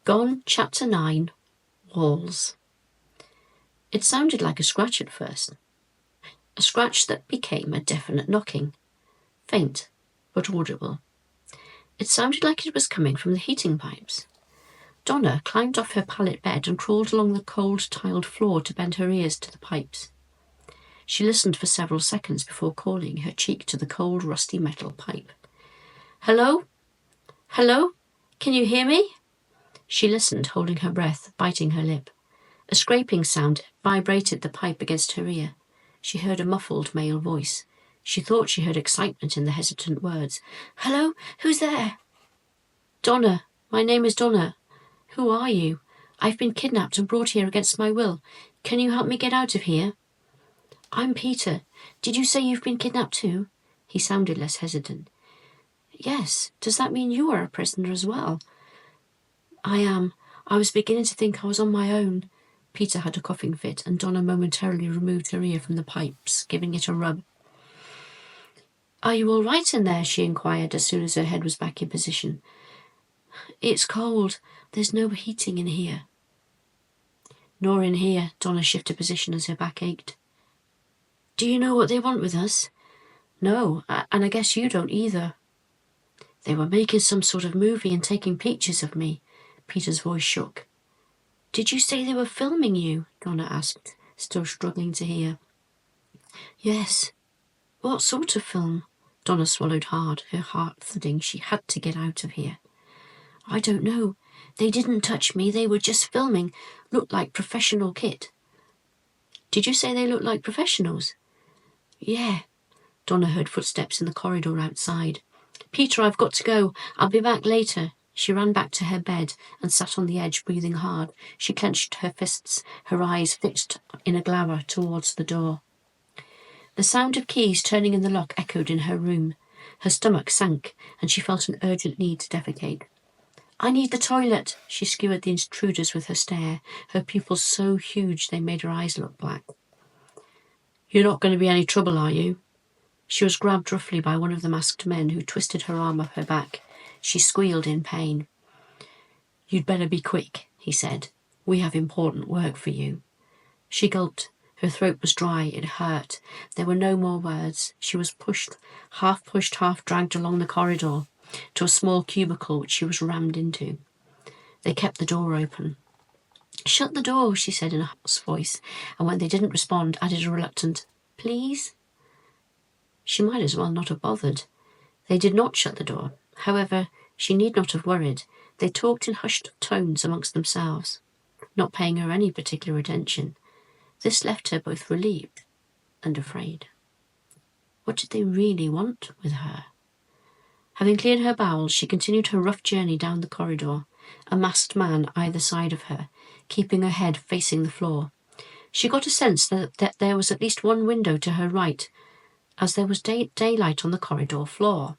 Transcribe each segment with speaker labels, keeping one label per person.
Speaker 1: Gone, Chapter 9, Walls. It sounded like a scratch at first, a scratch that became a definite knocking, faint but audible. It sounded like it was coming from the heating pipes. Donna climbed off her pallet bed and crawled along the cold tiled floor to bend her ears to the pipes. She listened for several seconds before calling, her cheek to the cold, rusty metal pipe. "Hello? Hello? Can you hear me?" She listened, holding her breath, biting her lip. A scraping sound vibrated the pipe against her ear. She heard a muffled male voice. She thought she heard excitement in the hesitant words. "Hello? Who's there?" "Donna. My name is Donna. Who are you? I've been kidnapped and brought here against my will. Can you help me get out of here?" "I'm Peter. Did you say you've been kidnapped too?" He sounded less hesitant. "Yes. Does that mean you are a prisoner as well?" "I am. I was beginning to think I was on my own." Peter had a coughing fit, and Donna momentarily removed her ear from the pipes, giving it a rub. "Are you all right in there?" she inquired as soon as her head was back in position. "It's cold. There's no heating in here." "Nor in here." Donna shifted position as her back ached. "Do you know what they want with us?" "No, and I guess you don't either." "They were making some sort of movie and taking pictures of me." Peter's voice shook. "Did you say they were filming you?" Donna asked, still struggling to hear. "Yes." "What sort of film?" Donna swallowed hard, her heart thudding. She had to get out of here. "I don't know. They didn't touch me. They were just filming. Looked like professional kit." "Did you say they looked like professionals?" "Yeah." Donna heard footsteps in the corridor outside. "Peter, I've got to go. I'll be back later." She ran back to her bed and sat on the edge, breathing hard. She clenched her fists, her eyes fixed in a glower towards the door. The sound of keys turning in the lock echoed in her room. Her stomach sank, and she felt an urgent need to defecate. "I need the toilet." She skewered the intruders with her stare, her pupils so huge they made her eyes look black. "You're not going to be any trouble, are you?" She was grabbed roughly by one of the masked men, who twisted her arm up her back. She squealed in pain. "You'd better be quick," he said. "We have important work for you." She gulped. Her throat was dry. It hurt. There were no more words. She was pushed, half dragged along the corridor to a small cubicle which she was rammed into. They kept the door open. "Shut the door," she said in a hoarse voice, and when they didn't respond, added a reluctant, "Please?" She might as well not have bothered. They did not shut the door. However, she need not have worried. They talked in hushed tones amongst themselves, not paying her any particular attention. This left her both relieved and afraid. What did they really want with her? Having cleared her bowels, she continued her rough journey down the corridor, a masked man either side of her, keeping her head facing the floor. She got a sense that there was at least one window to her right, as there was daylight on the corridor floor.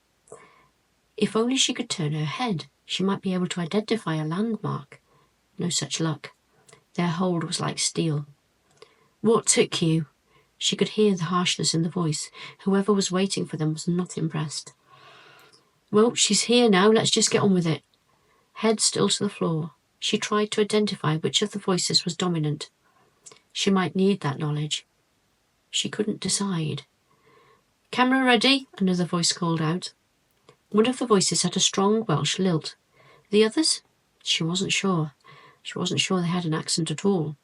Speaker 1: If only she could turn her head, she might be able to identify a landmark. No such luck. Their hold was like steel. "What took you?" She could hear the harshness in the voice. Whoever was waiting for them was not impressed. "Well, she's here now. Let's just get on with it." Head still to the floor, she tried to identify which of the voices was dominant. She might need that knowledge. She couldn't decide. "Camera ready," another voice called out. One of the voices had a strong Welsh lilt. The others? She wasn't sure. She wasn't sure they had an accent at all.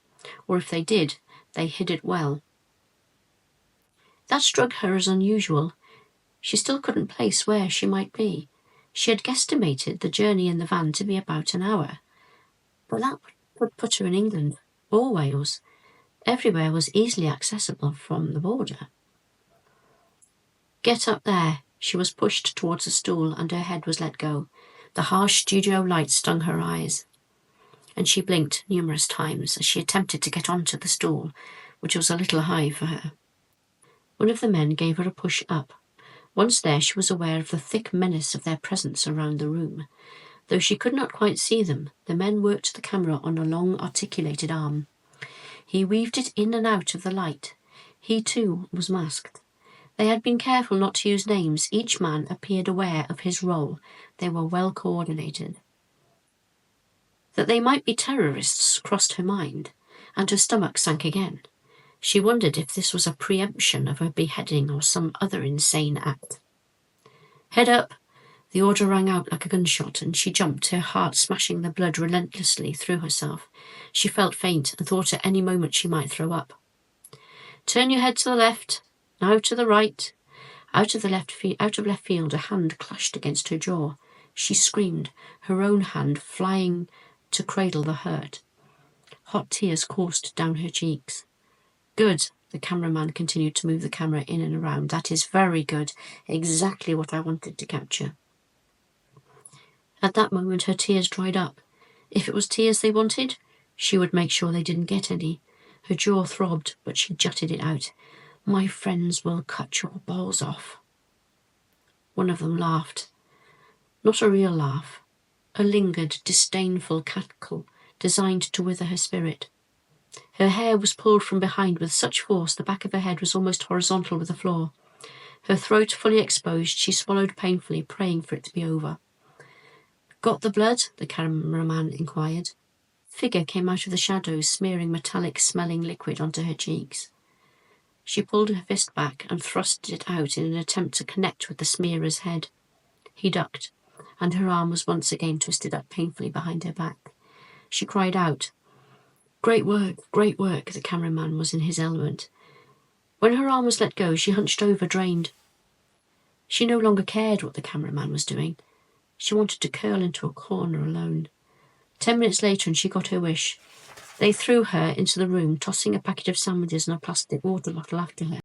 Speaker 1: Or if they did, they hid it well. That struck her as unusual. She still couldn't place where she might be. She had guesstimated the journey in the van to be about an hour. But that would put her in England or Wales. Everywhere was easily accessible from the border. "Get up there." She was pushed towards a stool and her head was let go. The harsh studio light stung her eyes, and she blinked numerous times as she attempted to get onto the stool, which was a little high for her. One of the men gave her a push up. Once there, she was aware of the thick menace of their presence around the room. Though she could not quite see them, the men worked the camera on a long, articulated arm. He weaved it in and out of the light. He, too, was masked. They had been careful not to use names. Each man appeared aware of his role. They were well coordinated. That they might be terrorists crossed her mind, and her stomach sank again. She wondered if this was a preemption of her beheading or some other insane act. "Head up!" The order rang out like a gunshot, and she jumped, her heart smashing the blood relentlessly through herself. She felt faint and thought at any moment she might throw up. "Turn your head to the left, now to the right." Out of left field, a hand clashed against her jaw. She screamed, her own hand flying to cradle the hurt. Hot tears coursed down her cheeks. "Good," the cameraman continued to move the camera in and around. "That is very good. Exactly what I wanted to capture." At that moment, her tears dried up. If it was tears they wanted, she would make sure they didn't get any. Her jaw throbbed, but she jutted it out. "My friends will cut your balls off." One of them laughed. Not a real laugh. A lingered, disdainful cackle designed to wither her spirit. Her hair was pulled from behind with such force the back of her head was almost horizontal with the floor. Her throat fully exposed, she swallowed painfully, praying for it to be over. "Got the blood?" the cameraman inquired. A figure came out of the shadows, smearing metallic-smelling liquid onto her cheeks. She pulled her fist back and thrust it out in an attempt to connect with the smearer's head. He ducked, and her arm was once again twisted up painfully behind her back. She cried out. Great work, the cameraman was in his element. When her arm was let go, she hunched over, drained. She no longer cared what the cameraman was doing. She wanted to curl into a corner alone. 10 minutes later, and she got her wish. They threw her into the room, tossing a packet of sandwiches and a plastic water bottle after her.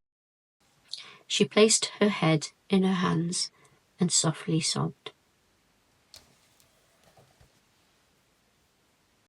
Speaker 1: She placed her head in her hands and softly sobbed.